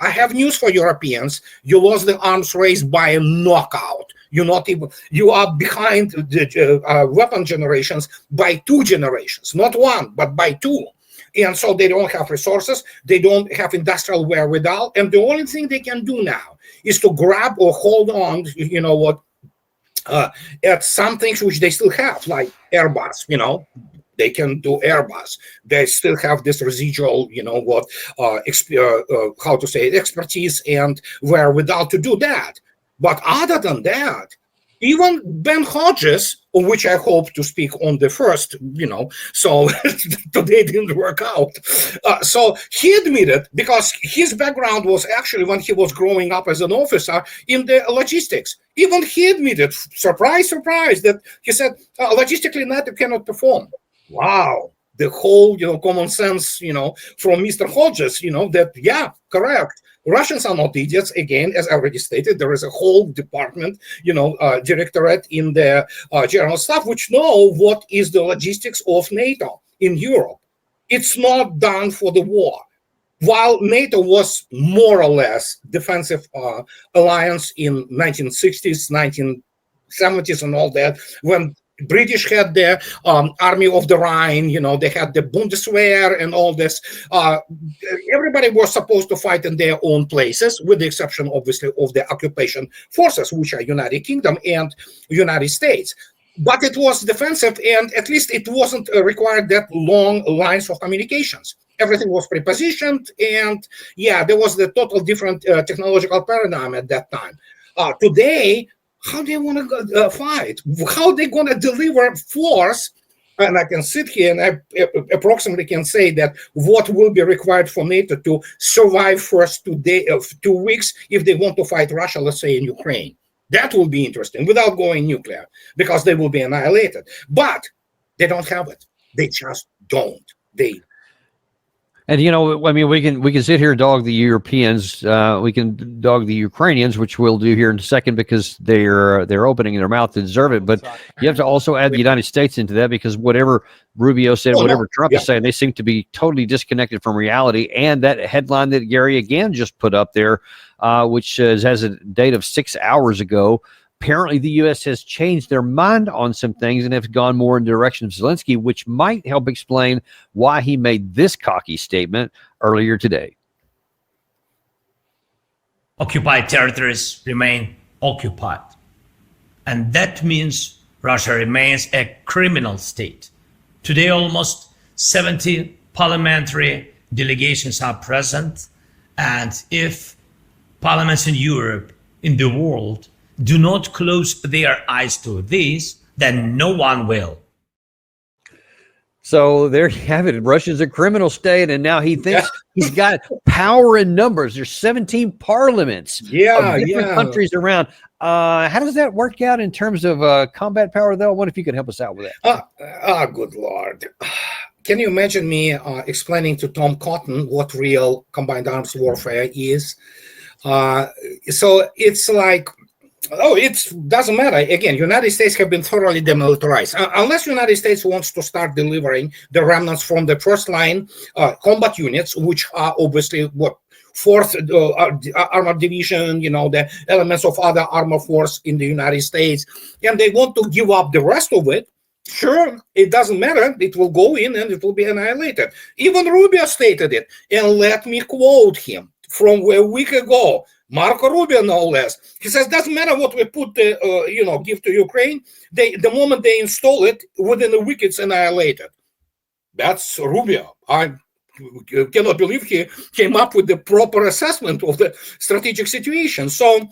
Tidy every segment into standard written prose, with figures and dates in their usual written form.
I have news for Europeans. You lost the arms race by a knockout. You are behind the weapon generations by 2 generations, not 1, but by 2. And so they don't have resources, they don't have industrial wherewithal, and the only thing they can do now is to grab or hold on, at some things which they still have, like Airbus, they can do Airbus. They still have this residual, expertise and wherewithal to do that. But other than that, even Ben Hodges, of which I hope to speak on the first, so today didn't work out. So he admitted, because his background was actually when he was growing up as an officer in the logistics. Even he admitted, surprise, surprise, that he said, logistically NATO cannot perform. Wow. The whole, common sense, from Mr. Hodges, that, yeah, correct. Russians are not idiots. Again, as I already stated, there is a whole department, directorate in the general staff, which know what is the logistics of NATO in Europe. It's not done for the war. While NATO was more or less defensive alliance in 1960s, 1970s and all that, when British had the Army of the Rhine, they had the Bundeswehr and all this. Everybody was supposed to fight in their own places, with the exception, obviously, of the occupation forces, which are United Kingdom and United States. But it was defensive, and at least it wasn't required that long lines of communications. Everything was prepositioned, and yeah, there was the total different technological paradigm at that time. Today, how they want to fight? How they going to deliver force? And I can sit here and I approximately can say that what will be required for NATO to survive first 2 weeks if they want to fight Russia, let's say in Ukraine. That will be interesting without going nuclear, because they will be annihilated. But they don't have it. They just don't. And we can sit here and dog the Europeans. We can dog the Ukrainians, which we'll do here in a second, because they're opening their mouth to deserve it. But you have to also add the United States into that, because whatever Rubio said, whatever Trump is saying, they seem to be totally disconnected from reality. And that headline that Gary again just put up there, which has a date of 6 hours ago. Apparently, the U.S. has changed their mind on some things and have gone more in the direction of Zelensky, which might help explain why he made this cocky statement earlier today. Occupied territories remain occupied. And that means Russia remains a criminal state. Today, almost 70 parliamentary delegations are present. And if parliaments in Europe, in the world, do not close their eyes to this, then no one will. So there you have it. Russia's a criminal state, and now he thinks he's got power in numbers. There's 17 parliaments of different countries around. How does that work out in terms of combat power, though? I wonder if you could help us out with that. Good Lord. Can you imagine me explaining to Tom Cotton what real combined arms warfare is? So it's like, it doesn't matter. Again, United States have been thoroughly demilitarized. Unless United States wants to start delivering the remnants from the first line combat units, which are obviously 4th Armored Division, the elements of other armor force in the United States, and they want to give up the rest of it, sure, it doesn't matter. It will go in and it will be annihilated. Even Rubio stated it. And let me quote him from a week ago. Marco Rubio, no less. He says, doesn't matter what we put, give to Ukraine. The moment they install it, within a week, it's annihilated. That's Rubio. I cannot believe he came up with the proper assessment of the strategic situation. So,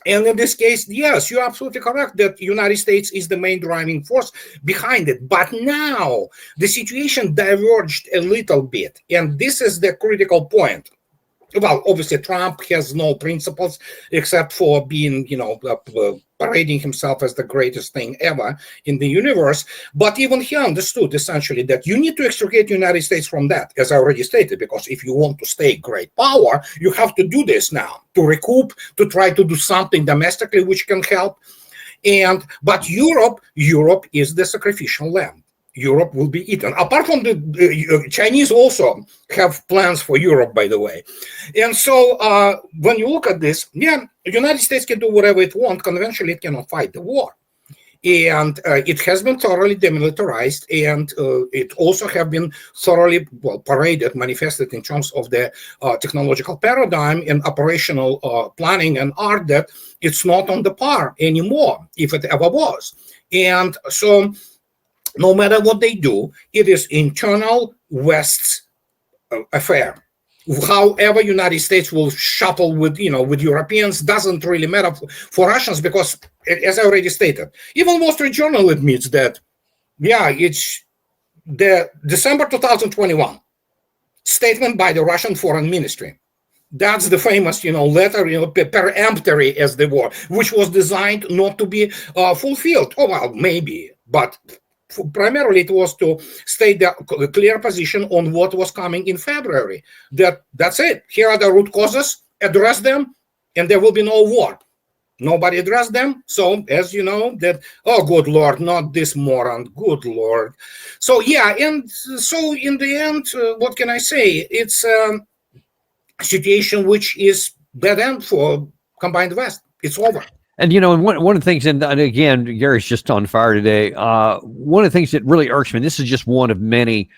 and in this case, yes, you're absolutely correct that the United States is the main driving force behind it. But now the situation diverged a little bit. And this is the critical point. Well, obviously, Trump has no principles except for being, parading himself as the greatest thing ever in the universe. But even he understood essentially that you need to extricate the United States from that, as I already stated, because if you want to stay great power, you have to do this now, to recoup, to try to do something domestically which can help. But Europe is the sacrificial lamb. Europe will be eaten. Apart from the Chinese also have plans for Europe, by the way. And so when you look at this, yeah, the United States can do whatever it wants. Conventionally, it cannot fight the war. And it has been thoroughly demilitarized, and it also have been thoroughly, well, paraded, manifested in terms of the technological paradigm and operational planning and art, that it's not on the par anymore, if it ever was. And so no matter what they do, it is internal West's affair. However, United States will shuffle with, with Europeans doesn't really matter for Russians, because, as I already stated, even Wall Street Journal admits that, yeah, it's the December 2021 statement by the Russian Foreign Ministry. That's the famous, letter, peremptory as they were, which was designed not to be fulfilled. Oh, well, maybe, but primarily it was to state the clear position on what was coming in February. That's it. Here are the root causes, address them, and there will be no war. Nobody addressed them. So, as you know, that, oh, good Lord, not this moron, good Lord. So, yeah, and so in the end, what can I say? It's a situation which is dead end for combined West. It's over. And, one of the things, and again, Gary's just on fire today. One of the things that really irks me, and this is just one of many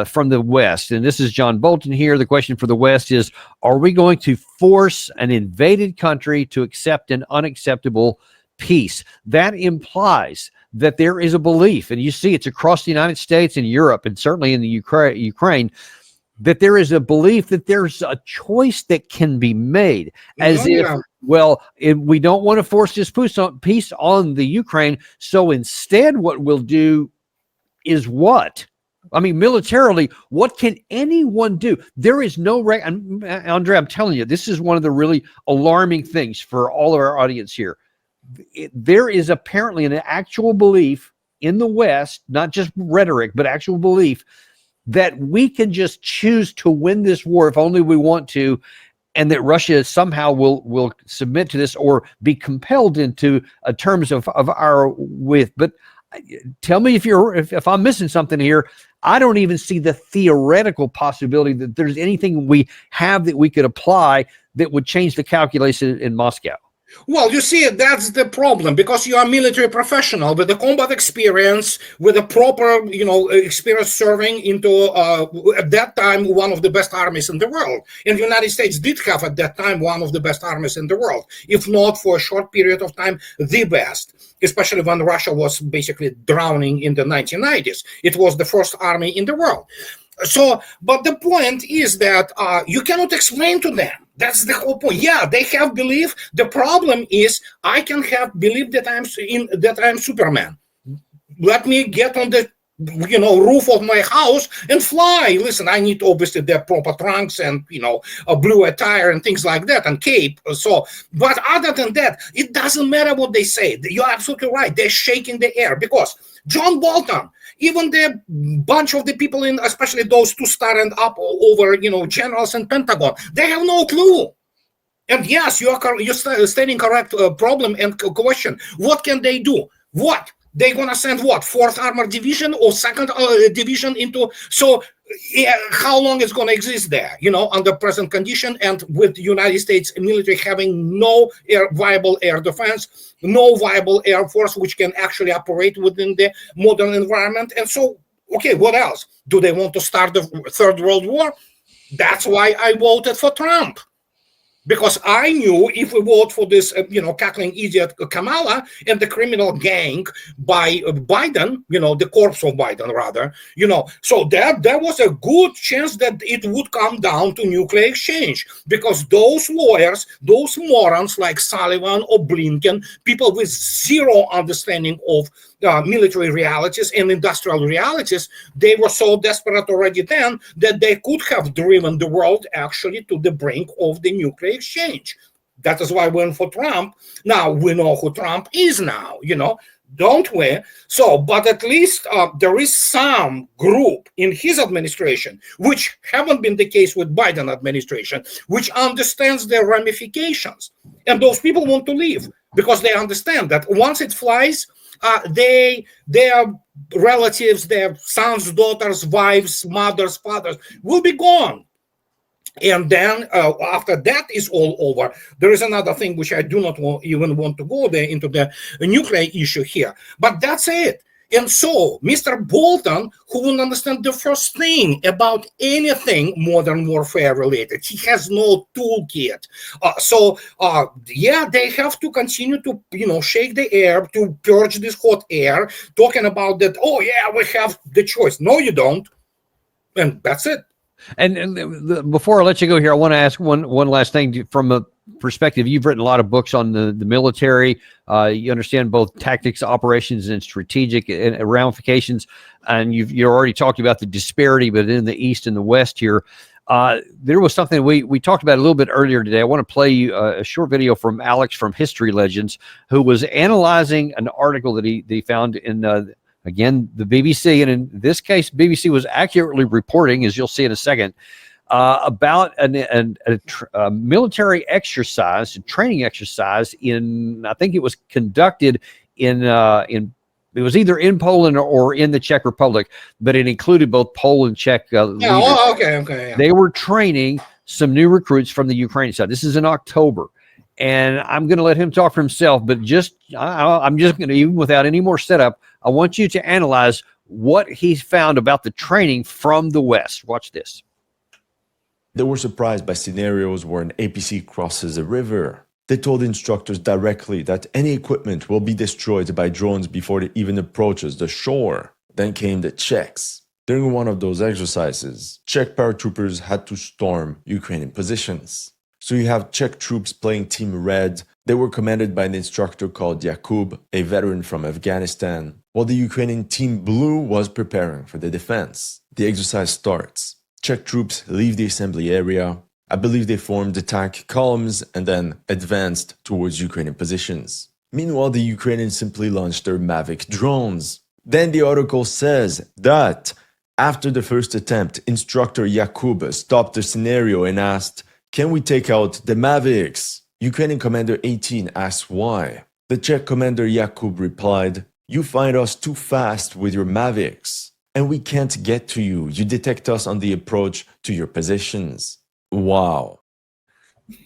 from the West, and this is John Bolton here. The question for the West is, are we going to force an invaded country to accept an unacceptable peace? That implies that there is a belief, and you see it's across the United States and Europe, and certainly in the Ukraine, that there is a belief that there's a choice that can be made, as if, well, we don't want to force this peace on the Ukraine, so instead what we'll do is what? I mean, militarily, what can anyone do? There is no Andrei, I'm telling you, this is one of the really alarming things for all of our audience here. There is apparently an actual belief in the West, not just rhetoric, but actual belief that we can just choose to win this war if only we want to, and that Russia somehow will submit to this or be compelled into terms of our with. But tell me if I'm missing something here. I don't even see the theoretical possibility that there's anything we have that we could apply that would change the calculation in Moscow. Well, you see, that's the problem, because you are a military professional with the combat experience, with a proper, experience serving into, at that time, one of the best armies in the world. And the United States did have, at that time, one of the best armies in the world, if not for a short period of time, the best, especially when Russia was basically drowning in the 1990s. It was the first army in the world. So, but the point is that you cannot explain to them. That's the whole point. Yeah, they have belief. The problem is, I can have belief that I'm Superman. Let me get on the roof of my house and fly. Listen, I need obviously the proper trunks and a blue attire and things like that, and cape. So, but other than that, it doesn't matter what they say. You're absolutely right. They're shaking the air, because John Bolton, even the bunch of the people in, especially those two starting up over, generals and Pentagon, they have no clue. And yes, you're stating correct problem and question. What can they do? What? They're going to send what? 4th Armored Division or 2nd Division into, so how long it's going to exist there, under present condition, and with the United States military having no viable air defense, no viable air force which can actually operate within the modern environment. And so, okay, what else? Do they want to start the Third World War? That's why I voted for Trump. Because I knew if we vote for this, cackling idiot Kamala and the criminal gang by Biden, the corpse of Biden, rather, so there was a good chance that it would come down to nuclear exchange, because those lawyers, those morons like Sullivan or Blinken, people with zero understanding of military realities and industrial realities, they were so desperate already then that they could have driven the world actually to the brink of the nuclear exchange. That is why we went for Trump. Now we know who Trump is now, don't we? So, but at least there is some group in his administration, which haven't been the case with Biden administration, which understands the ramifications. And those people want to leave because they understand that once it flies, they are relatives, their sons, daughters, wives, mothers, fathers will be gone. And then after that is all over, there is another thing which I do not even want to go there into the nuclear issue here. But that's it. And so Mr. Bolton, who won't understand the first thing about anything modern warfare related, he has no toolkit. Yeah, they have to continue to, shake the air, to purge this hot air, talking about that, oh yeah, we have the choice. No, you don't. And that's it. And before I let you go here, I want to ask one last thing from a perspective. You've written a lot of books on the military. You understand both tactics, operations, and strategic ramifications. And you already talked about the disparity, but in the East and the West here. There was something we talked about a little bit earlier today. I want to play you a short video from Alex from History Legends, who was analyzing an article that he found in again, the BBC, and in this case, BBC was accurately reporting, as you'll see in a second, about a military exercise, a training exercise I think it was conducted it was either in Poland or in the Czech Republic, but it included both Pole and Czech leaders. Okay. Yeah. They were training some new recruits from the Ukrainian side. This is in October. And I'm going to let him talk for himself, but I'm just going to, even without any more setup, I want you to analyze what he's found about the training from the West. Watch this. They were surprised by scenarios where an APC crosses a river. They told instructors directly that any equipment will be destroyed by drones before it even approaches the shore. Then came the Czechs. During one of those exercises, Czech paratroopers had to storm Ukrainian positions. So you have Czech troops playing Team Red. They were commanded by an instructor called Jakub, a veteran from Afghanistan, while the Ukrainian Team Blue was preparing for the defense. The exercise starts. Czech troops leave the assembly area. I believe they formed attack columns and then advanced towards Ukrainian positions. Meanwhile, the Ukrainians simply launched their Mavic drones. Then the article says that after the first attempt, instructor Jakub stopped the scenario and asked, "Can we take out the Mavics?" Ukrainian Commander 18 asked why. The Czech Commander Jakub replied, "You find us too fast with your Mavics, and we can't get to you. You detect us on the approach to your positions." Wow.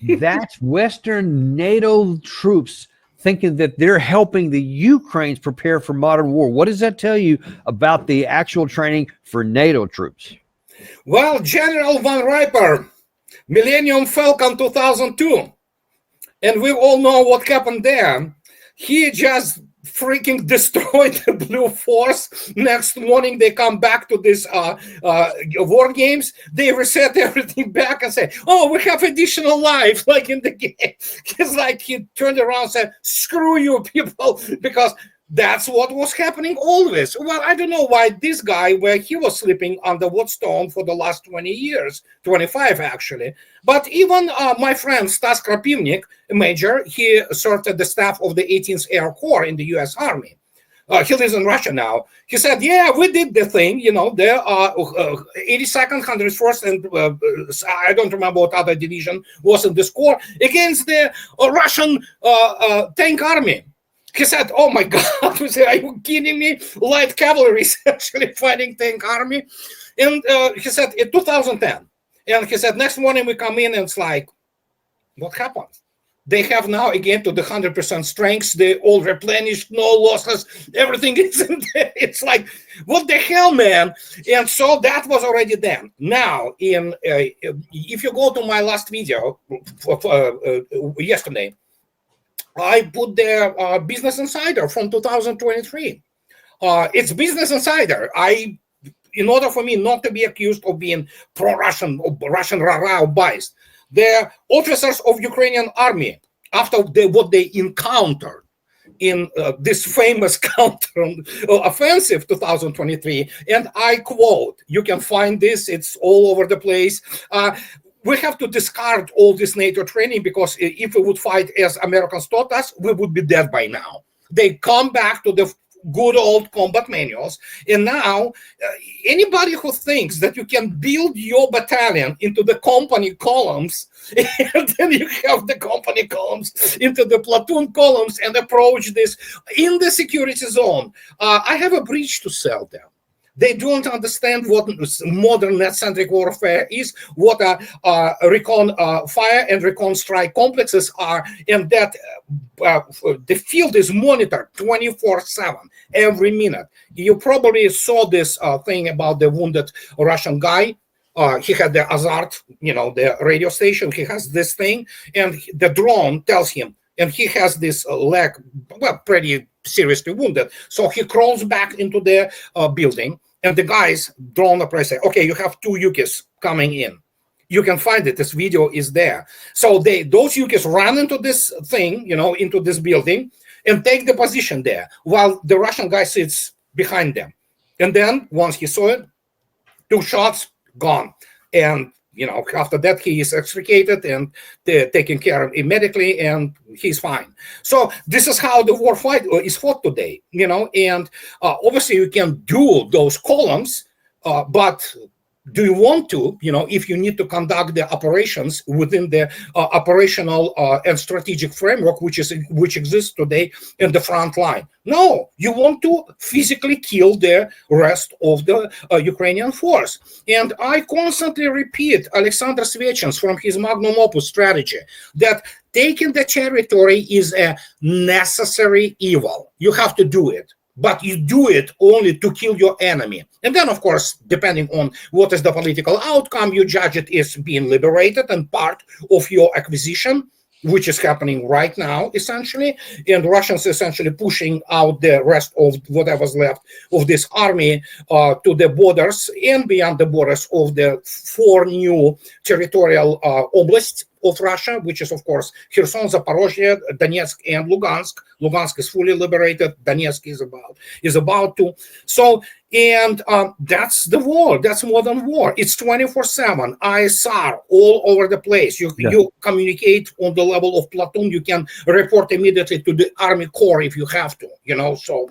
That's Western NATO troops thinking that they're helping the Ukrainians prepare for modern war. What does that tell you about the actual training for NATO troops? Well, General von Riper, Millennium Falcon 2002. And we all know what happened there. He just freaking destroyed the Blue Force. Next morning, they come back to this war games. They reset everything back and say, "Oh, we have additional life," like in the game. It's like he turned around and said, "Screw you, people," because that's what was happening always. Well, I don't know why this guy, where he was sleeping under what stone for the last 20 years, 25 actually. But even my friend Stas Krapivnik, a major, he served at the staff of the 18th Air Corps in the U.S. Army. He lives in Russia now. He said, "Yeah, we did the thing, the 82nd, 101st, and I don't remember what other division was in this corps, against the Russian tank army." He said, "Oh my God, are you kidding me? Light cavalry is actually fighting tank army." And he said, in 2010. And he said, next morning we come in and it's like, what happened? They have now again to the 100% strengths. They all replenished, no losses. Everything is in there. It's like, what the hell, man? And so that was already then. Now, if you go to my last video yesterday, I put the Business Insider from 2023. It's Business Insider. In order for me not to be accused of being pro-Russian or Russian rah-rah or biased, the officers of Ukrainian army, after what they encountered in this famous counter-offensive 2023, and I quote, you can find this, it's all over the place, we have to discard all this NATO training because if we would fight as Americans taught us, we would be dead by now. They come back to the good old combat manuals. And now anybody who thinks that you can build your battalion into the company columns, and then you have the company columns into the platoon columns and approach this in the security zone, I have a breach to sell them. They don't understand what modern net-centric warfare is, what recon fire and recon strike complexes are, and that the field is monitored 24/7, every minute. You probably saw this thing about the wounded Russian guy. He had the assert, the radio station. He has this thing, and the drone tells him, and he has this leg, well, pretty seriously wounded. So he crawls back into the building. And the guys, drone operator, say, okay, you have 2 Yukis coming in. You can find it. This video is there. So those Yukis run into this thing, into this building and take the position there while the Russian guy sits behind them. And then once he saw it, 2 shots, gone. And, after that, he is extricated and taken care of immediately, and he's fine. So this is how the war is fought today, and obviously you can do those columns, but do you want to, if you need to conduct the operations within the operational and strategic framework which exists today in the front line? No, you want to physically kill the rest of the Ukrainian force. And I constantly repeat Alexander Svechin's from his magnum opus strategy that taking the territory is a necessary evil. You have to do it. But you do it only to kill your enemy. And then, of course, depending on what is the political outcome, you judge it as being liberated and part of your acquisition, which is happening right now, essentially. And Russians essentially pushing out the rest of whatever's left of this army to the borders and beyond the borders of the 4 new territorial oblasts of Russia, which is, of course, Kherson, Zaporozhye, Donetsk, and Lugansk. Lugansk is fully liberated. Donetsk is about to. So, and that's the war. That's modern war. It's 24/7. ISR all over the place. You communicate on the level of platoon. You can report immediately to the Army Corps if you have to. So.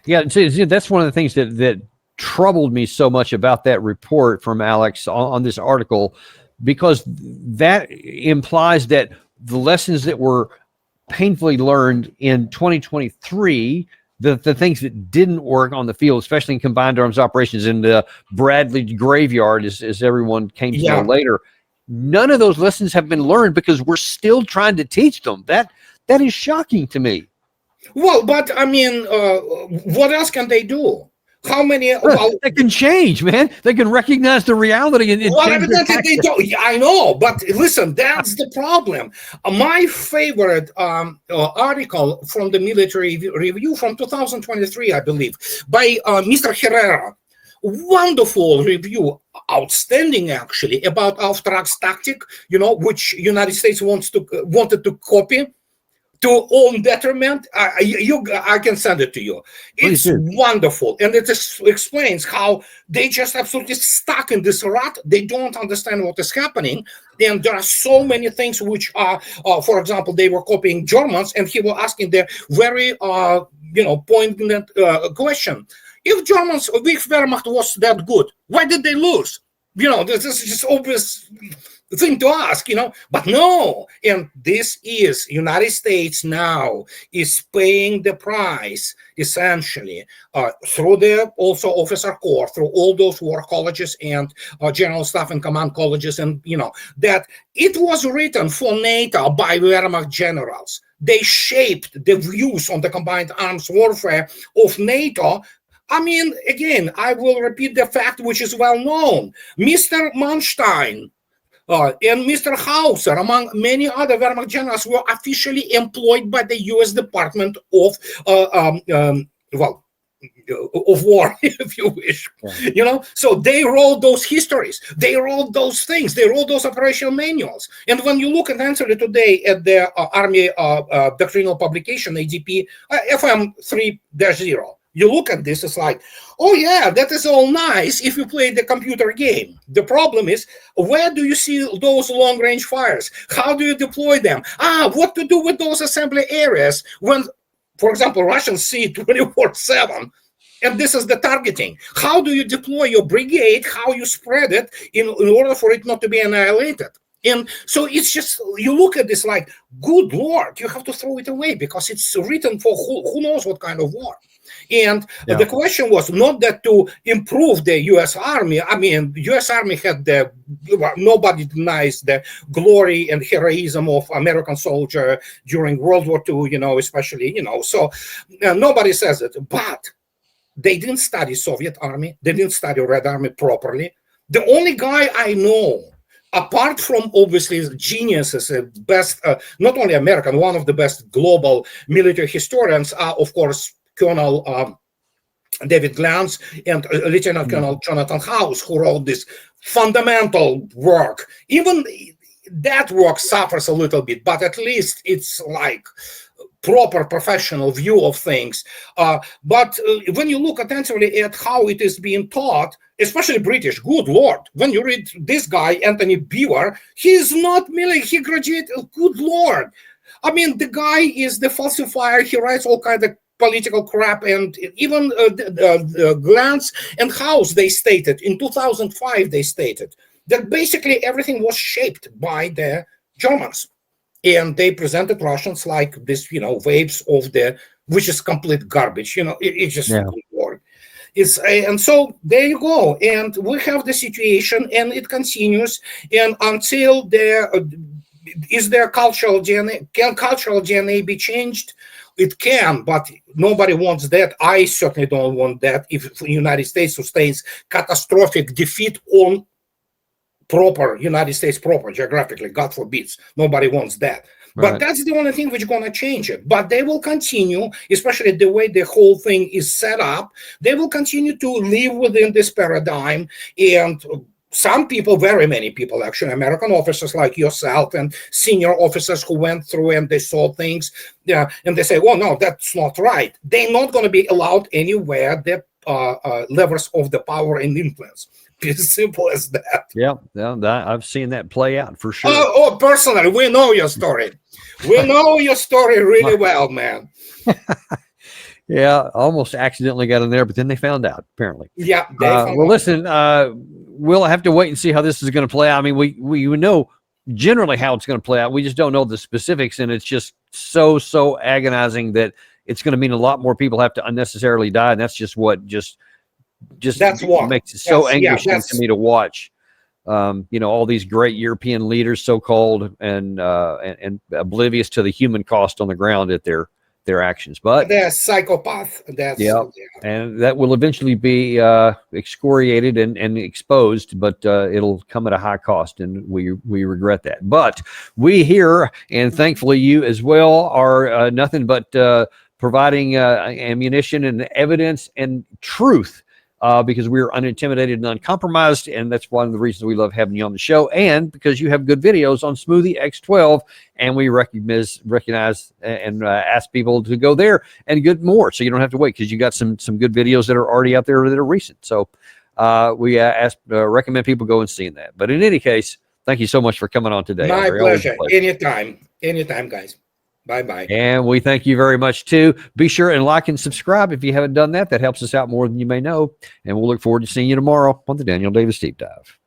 Yeah, that's one of the things that troubled me so much about that report from Alex on this article, because that implies that the lessons that were painfully learned in 2023, the things that didn't work on the field, especially in combined arms operations in the Bradley graveyard, as everyone came to know later, none of those lessons have been learned because we're still trying to teach them. That is shocking to me. Well, but I mean, what else can they do? How many? They can change, man. They can recognize the reality and well, evidently they don't. Yeah, I know, but listen, that's the problem. My favorite article from the Military Review from 2023, I believe, by Mr. Herrera. Wonderful review, outstanding actually, about Auftrags tactic, which United States wanted to copy to own detriment. I can send it to you. It's wonderful, and it explains how they just absolutely stuck in this rut. They don't understand what is happening, and there are so many things which are, for example, they were copying Germans, and he was asking the very, poignant question: if Germans, if Wehrmacht was that good, why did they lose? This is just obvious thing to ask, but no. And this is United States now is paying the price essentially through the also officer corps, through all those war colleges and general staff and command colleges, and that it was written for NATO by Wehrmacht generals. They shaped the views on the combined arms warfare of NATO. I mean, again, I will repeat the fact which is well known. Mr. Manstein and Mr. Hauser, among many other Wehrmacht generals, were officially employed by the U.S. Department of War, if you wish. So they wrote those histories, they wrote those things, they wrote those operational manuals. And when you look essentially today at the Army doctrinal publication, ADP, FM 3-0, you look at this, it's like, oh yeah, that is all nice if you play the computer game. The problem is, where do you see those long-range fires? How do you deploy them? What to do with those assembly areas when For example, Russians see it 24/7. And this is the targeting. How do you deploy your brigade? How you spread it in order for it not to be annihilated? And so it's just, you look at this like, good Lord, you have to throw it away because it's written for who knows what kind of war. And the question was not that to improve the U.S. Army. I mean, the U.S. Army had nobody denies the glory and heroism of American soldier during World War II, especially, so nobody says it. But they didn't study Soviet army. They didn't study Red Army properly. The only guy I know, apart from obviously geniuses, best, not only American, one of the best global military historians are, of course, Colonel David Glantz and Lieutenant Colonel Jonathan House, who wrote this fundamental work. Even that work suffers a little bit, but at least it's like proper professional view of things. But when you look attentively at how it is being taught, especially British, good Lord, when you read this guy, Anthony Beaver, he's not military, he graduated, good Lord. I mean, the guy is the falsifier, he writes all kinds of political crap, and even Glantz and House, they stated, in 2005, they stated that basically everything was shaped by the Germans. And they presented Russians like this, waves of which is complete garbage. It's just good Lord. And so there you go. And we have the situation, and it continues. And until is there cultural DNA? Can cultural DNA be changed? It can, but nobody wants that. I certainly don't want that. If the United States sustains catastrophic defeat on proper United States proper geographically, God forbids, nobody wants that. Right. But that's the only thing which is going to change it. But they will continue, especially the way the whole thing is set up, they will continue to live within this paradigm. And some people, very many people actually, American officers like yourself and senior officers who went through and they saw things, and they say, well, no, that's not right. They're not going to be allowed anywhere the levers of the power and influence. As simple as that. Yeah, I've seen that play out for sure. Personally, we know your story. We know your story really well, man. Yeah, almost accidentally got in there, but then they found out, apparently. Yeah. Well, listen, we'll have to wait and see how this is going to play out. I mean, we know generally how it's going to play out. We just don't know the specifics, and it's just so agonizing that it's going to mean a lot more people have to unnecessarily die, and that's just what just that's what makes it so anguishing to me to watch. All these great European leaders, so-called, and oblivious to the human cost on the ground at their actions. But they're psychopath. And that will eventually be excoriated and exposed, but it'll come at a high cost, and we regret that. But we here, and thankfully you as well, are nothing but providing ammunition and evidence and truth. Because we're unintimidated and uncompromised, and that's one of the reasons we love having you on the show, and because you have good videos on Smoothie X12, and we recognize and ask people to go there and get more, so you don't have to wait, because you got some good videos that are already out there that are recent. So we recommend people go and see that. But in any case, thank you so much for coming on today. My pleasure. Anytime, guys. Bye-bye. And we thank you very much, too. Be sure and like and subscribe if you haven't done that. That helps us out more than you may know. And we'll look forward to seeing you tomorrow on the Daniel Davis Deep Dive.